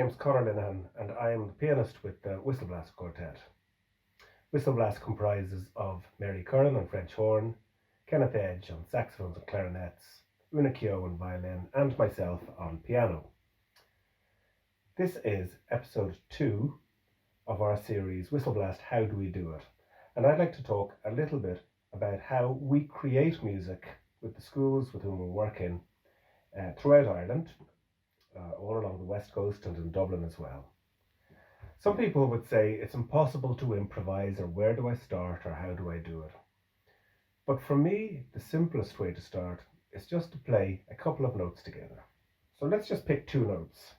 name's Conor Linehan, and I am the pianist with the WhistleBlast Quartet. WhistleBlast comprises of Mary Curran on French horn, Kenneth Edge on saxophones and clarinets, Una Keogh on violin, and myself on piano. This is episode 2 of our series WhistleBlast How Do We Do It? And I'd like to talk a little bit about how we create music with the schools with whom we work in throughout Ireland, all along the West Coast and in Dublin as well. Some people would say it's impossible to improvise, or where do I start, or how do I do it? But for me, the simplest way to start is just to play a couple of notes together. So let's just pick 2 notes,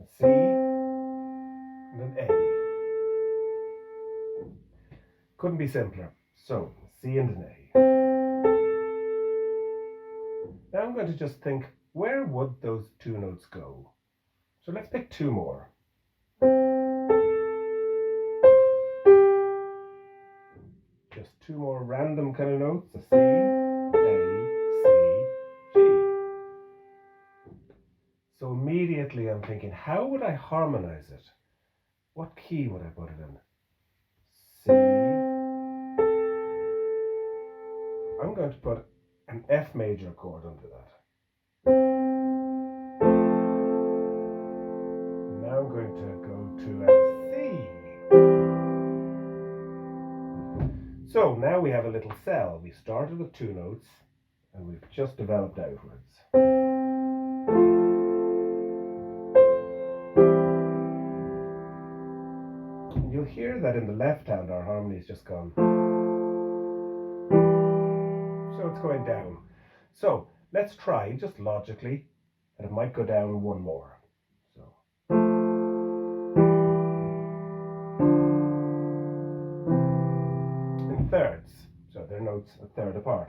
a C and an A. Couldn't be simpler. So, C and an A. Now I'm going to just think, where would those 2 notes go? So let's pick 2 more. Just 2 more random kind of notes, a C, A, C, G. So immediately I'm thinking, how would I harmonize it? What key would I put it in? C. I'm going to put an F major chord under that. Now I'm going to go to a C. So now we have a little cell. We started with 2 notes and we've just developed outwards. And you'll hear that in the left hand our harmony's just gone. So it's going down. So let's try just logically, and it might go down 1 more. Thirds, so they're notes a third apart.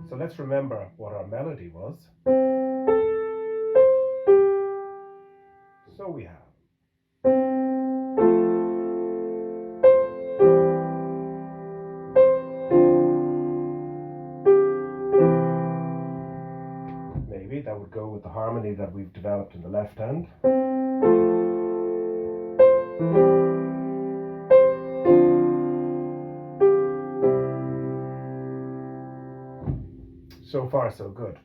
So let's remember what our melody was. So we have maybe that would go with the harmony that we've developed in the left hand. So far so good.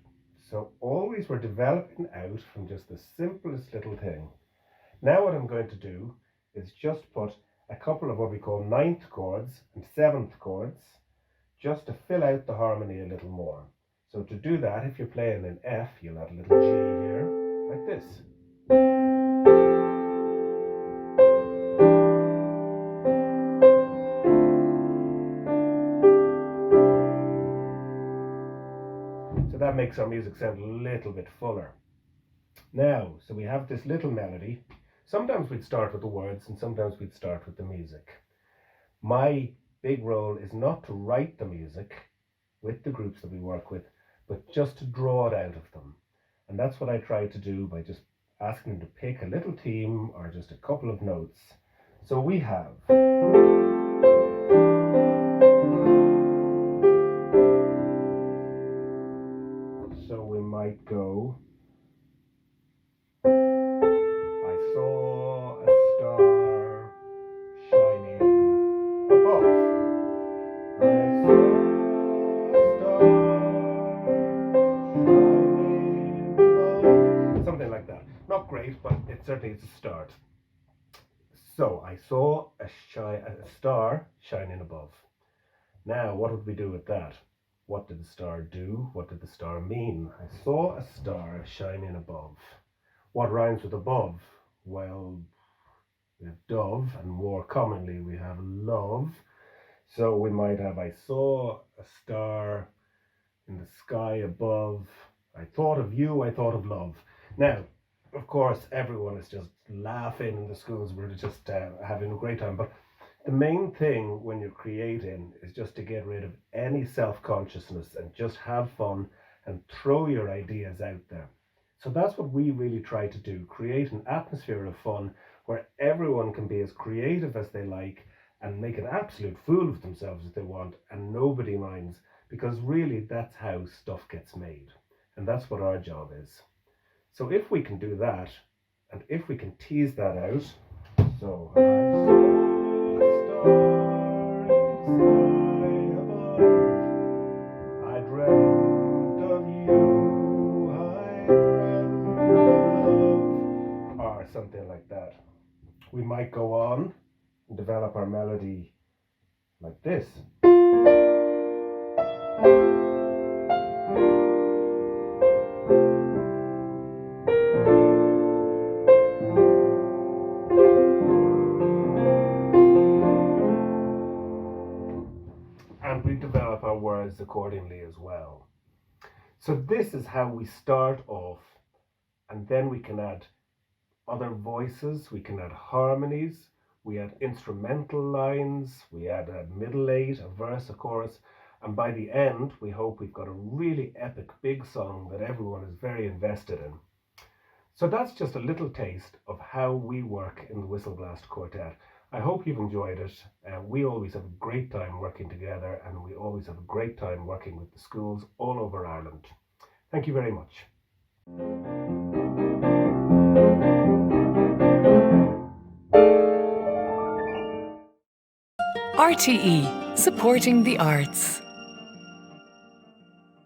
So always we're developing out from just the simplest little thing. Now what I'm going to do is just put a couple of what we call 9th chords and 7th chords, just to fill out the harmony a little more. So to do that, if you're playing an F, you'll add a little G here, like this. That makes our music sound a little bit fuller. Now, so we have this little melody. Sometimes we'd start with the words and sometimes we'd start with the music. My big role is not to write the music with the groups that we work with, but just to draw it out of them. And that's what I try to do by just asking them to pick a little theme or just a couple of notes. So we have might go, I saw a star shining above. I saw a star shining above. Something like that. Not great, but it certainly is a start. So I saw a star shining above. Now what would we do with that? What did the star do? What did the star mean? I saw a star shining above. What rhymes with above? Well, we have dove, and more commonly we have love. So we might have, I saw a star in the sky above. I thought of you, I thought of love. Now, of course, everyone is just laughing in the schools. We're just having a great time. But the main thing when you're creating is just to get rid of any self-consciousness and just have fun and throw your ideas out there. So that's what we really try to do, create an atmosphere of fun where everyone can be as creative as they like and make an absolute fool of themselves if they want, and nobody minds, because really that's how stuff gets made. And that's what our job is. So if we can do that, and if we can tease that out, so I saw a star in the sky above, I dreamt of you, I dreamt of love, or something like that. We might go on and develop our melody like this. And we develop our words accordingly as well. So this is how we start off, and then we can add other voices, we can add harmonies, we add instrumental lines, we add a middle eight, a verse, a chorus, and by the end we hope we've got a really epic big song that everyone is very invested in. So that's just a little taste of how we work in the WhistleBlast Quartet. I hope you've enjoyed it. We always have a great time working together, and we always have a great time working with the schools all over Ireland. Thank you very much. RTE, supporting the arts.